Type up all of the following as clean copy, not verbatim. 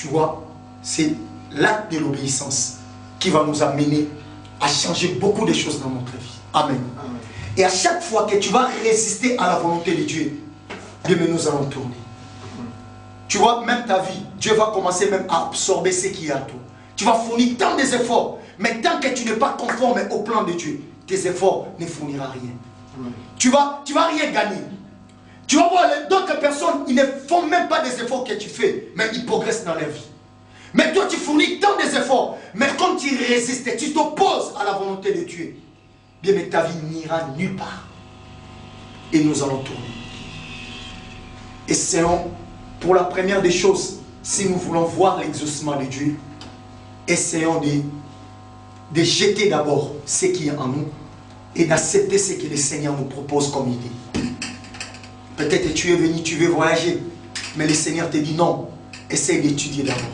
tu vois, c'est l'acte de l'obéissance qui va nous amener à changer beaucoup de choses dans notre vie. Amen. Amen. Et à chaque fois que tu vas résister à la volonté de Dieu, bien, mais nous allons tourner. Tu vois, même ta vie, Dieu va commencer même à absorber ce qui est à toi. Tu vas fournir tant des efforts, mais tant que tu n'es pas conforme au plan de Dieu, tes efforts ne fourniront rien. Amen. Tu vas rien gagner. Tu vas voir d'autres personnes, ils ne font même pas des efforts que tu fais, mais ils progressent dans leur vie. Mais toi, tu fournis tant des efforts, mais quand tu résistes, tu t'opposes à la volonté de Dieu, bien, mais ta vie n'ira nulle part. Et nous allons tourner. Essayons, pour la première des choses, si nous voulons voir l'exaucement de Dieu, essayons de jeter d'abord ce qui est en nous et d'accepter ce que le Seigneur nous propose comme idée. Peut-être que tu es venu, tu veux voyager, mais le Seigneur te dit non, essaye d'étudier d'abord.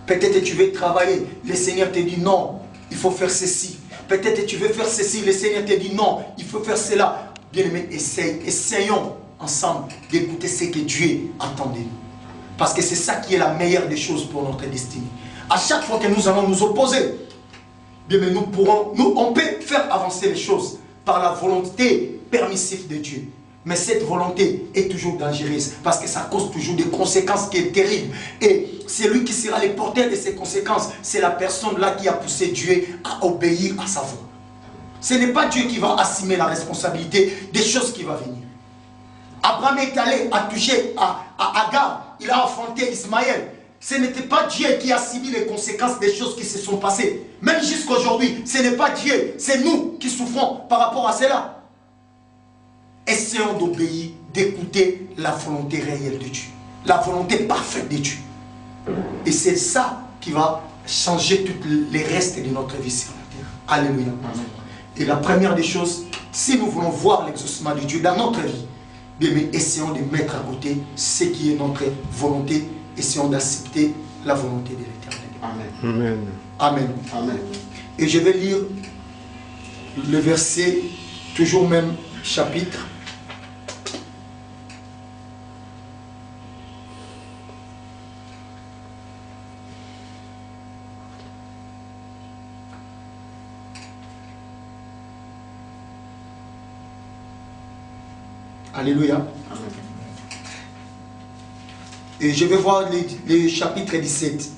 Peut-être que tu veux travailler, le Seigneur te dit non, il faut faire ceci. Peut-être que tu veux faire ceci, le Seigneur te dit non, il faut faire cela. Bien-aimé, essayons ensemble d'écouter ce que Dieu attend de nous. Parce que c'est ça qui est la meilleure des choses pour notre destinée. À chaque fois que nous allons nous opposer, bien, mais on peut faire avancer les choses par la volonté permissive de Dieu. Mais cette volonté est toujours dangereuse parce que ça cause toujours des conséquences qui sont terribles. Et celui qui sera le porteur de ces conséquences, c'est la personne là qui a poussé Dieu à obéir à sa voix. Ce n'est pas Dieu qui va assumer la responsabilité des choses qui vont venir. Abraham est allé à toucher à Agar, il a affronté Ismaël. Ce n'était pas Dieu qui a subi les conséquences des choses qui se sont passées. Même jusqu'à aujourd'hui, ce n'est pas Dieu, c'est nous qui souffrons par rapport à cela. Essayons d'obéir, d'écouter la volonté réelle de Dieu. La volonté parfaite de Dieu. Et c'est ça qui va changer tous les restes de notre vie sur la terre. Alléluia. Amen. Et la première des choses, si nous voulons voir l'exaucement de Dieu dans notre vie, bien, mais essayons de mettre à côté ce qui est notre volonté. Essayons d'accepter la volonté de l'Éternel. Amen. Amen. Amen. Et je vais lire le verset, toujours même chapitre. Alléluia. Amen. Et je vais voir les chapitres 17.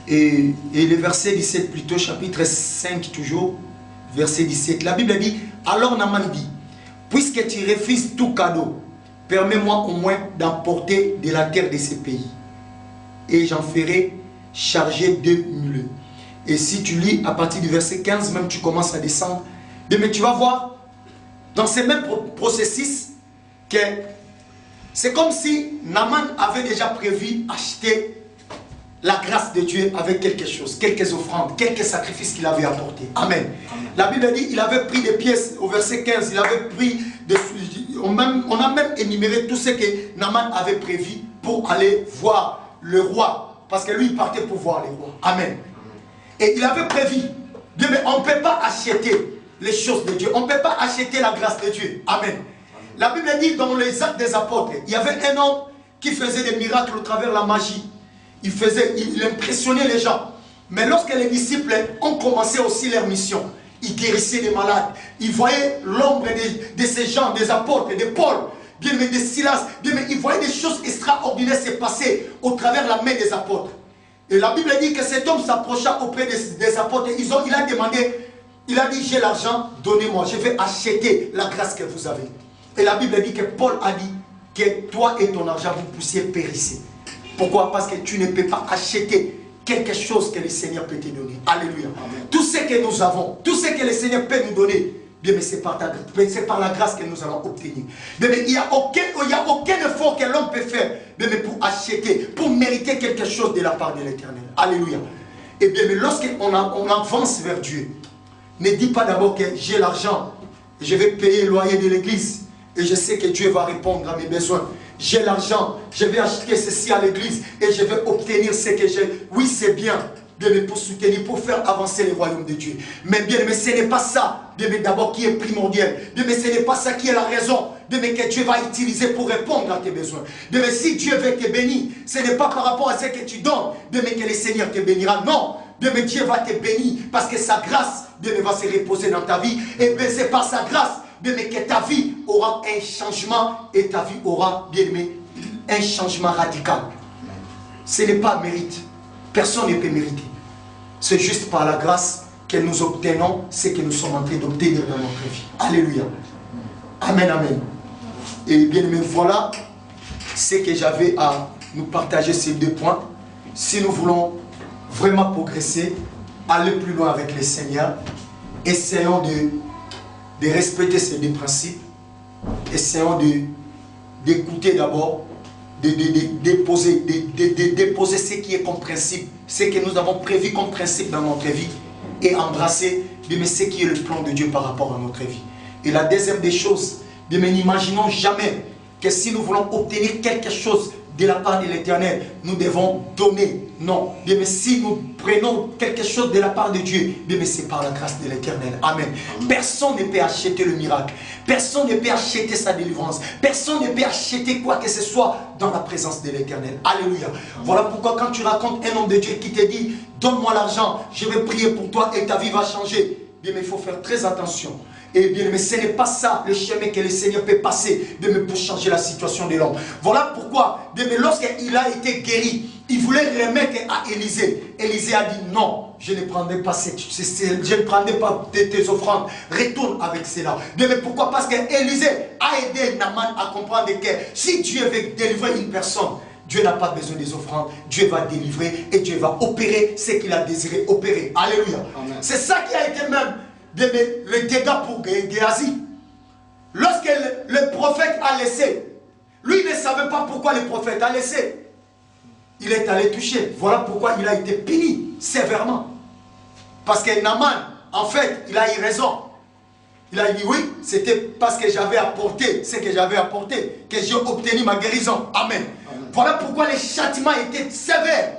Et le verset 17 plutôt, chapitre 5 toujours, verset 17. La Bible dit, alors Naaman dit, puisque tu refuses tout cadeau, permets-moi au moins d'emporter de la terre de ces pays. Et j'en ferai charger 2 mulets. Et si tu lis à partir du verset 15, même tu commences à descendre, mais tu vas voir, dans ce même processus, que c'est comme si Naaman avait déjà prévu acheter la grâce de Dieu avec quelque chose, quelques offrandes, quelques sacrifices qu'il avait apportés. Amen. Amen. La Bible dit, il avait pris des pièces, au verset 15, il avait pris des... On a même énuméré tout ce que Naaman avait prévu pour aller voir le roi. Parce que lui, il partait pour voir les rois. Amen. Et il avait prévu. Bien, mais on ne peut pas acheter les choses de Dieu. On ne peut pas acheter la grâce de Dieu. Amen. La Bible dit dans les actes des apôtres, il y avait un homme qui faisait des miracles au travers de la magie. Il impressionnait les gens. Mais lorsque les disciples ont commencé aussi leur mission, ils guérissaient les malades. Ils voyaient l'ombre de ces gens, des apôtres, de Paul, bien mais de Silas, bien mais ils voyaient des choses extraordinaires se passer au travers de la main des apôtres. Et la Bible dit que cet homme s'approcha auprès des apôtres. Il a demandé, il a dit, j'ai l'argent, donnez-moi, je vais acheter la grâce que vous avez. Et la Bible dit que Paul a dit que toi et ton argent, vous puissiez périr. Pourquoi? Parce que tu ne peux pas acheter quelque chose que le Seigneur peut te donner. Alléluia. Amen. Tout ce que nous avons, tout ce que le Seigneur peut nous donner, bien, mais c'est par la grâce que nous allons obtenir. Bien, mais il n'y a aucun effort que l'homme peut faire, bien, mais pour acheter, pour mériter quelque chose de la part de l'Éternel. Alléluia. Et bien, mais lorsqu'on avance vers Dieu, ne dis pas d'abord que j'ai l'argent, je vais payer le loyer de l'église et je sais que Dieu va répondre à mes besoins. J'ai l'argent, je vais acheter ceci à l'église et je vais obtenir ce que j'ai. Oui, c'est bien, bien, mais pour soutenir, pour faire avancer le royaume de Dieu. Mais bien, mais ce n'est pas ça, bien, mais d'abord qui est primordial. Bien, mais ce n'est pas ça qui est la raison de mais que Dieu va utiliser pour répondre à tes besoins. De mais si Dieu veut te bénir, ce n'est pas par rapport à ce que tu donnes, de mais que le Seigneur te bénira. Non, de mais Dieu va te bénir parce que sa grâce de mais va se reposer dans ta vie. Et bien c'est par sa grâce de mais que ta vie aura un changement et ta vie aura, bien aimé, un changement radical. Ce n'est pas mérite. Personne ne peut mériter. C'est juste par la grâce que nous obtenons ce que nous sommes en train d'obtenir dans notre vie. Alléluia. Amen, amen. Et bien aimé, voilà ce que j'avais à nous partager ces deux points. Si nous voulons vraiment progresser, aller plus loin avec le Seigneur, essayons de respecter ces deux principes. Essayons d'écouter d'abord, de déposer ce qui est comme principe, ce que nous avons prévu comme principe dans notre vie, et embrasser ce qui est le plan de Dieu par rapport à notre vie. Et la deuxième des choses, n'imaginons jamais que si nous voulons obtenir quelque chose de la part de l'Éternel, nous devons donner. Non. Mais si nous prenons quelque chose de la part de Dieu, c'est par la grâce de l'Éternel. Amen. Personne ne peut acheter le miracle. Personne ne peut acheter sa délivrance. Personne ne peut acheter quoi que ce soit dans la présence de l'Éternel. Alléluia. Voilà pourquoi quand tu racontes un homme de Dieu qui te dit, donne-moi l'argent, je vais prier pour toi et ta vie va changer. Mais il faut faire très attention. Et bien, mais ce n'est pas ça le chemin que le Seigneur peut passer pour changer la situation de l'homme. Voilà pourquoi, lorsqu'il a été guéri, il voulait remettre à Élisée. Élisée a dit non, je ne prendrai pas tes offrandes. Retourne avec cela. Mais pourquoi? Parce que Élisée a aidé Naaman à comprendre que si Dieu veut délivrer une personne, Dieu n'a pas besoin des offrandes. Dieu va délivrer et Dieu va opérer ce qu'il a désiré opérer. Alléluia. C'est ça qui a été même le dégât pour Géasi. Lorsque le prophète a laissé, lui ne savait pas pourquoi le prophète a laissé. Il est allé toucher. Voilà pourquoi il a été puni sévèrement. Parce que Naaman, en fait, il a eu raison. Il a dit oui, c'était parce que j'avais apporté ce que j'avais apporté, que j'ai obtenu ma guérison. Amen. Voilà pourquoi les châtiments étaient sévères.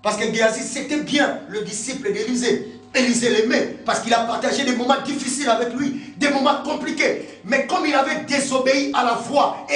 Parce que Géasi, c'était bien le disciple d'Élisée. Élisée l'aimait parce qu'il a partagé des moments difficiles avec lui, des moments compliqués. Mais comme il avait désobéi à la voix et à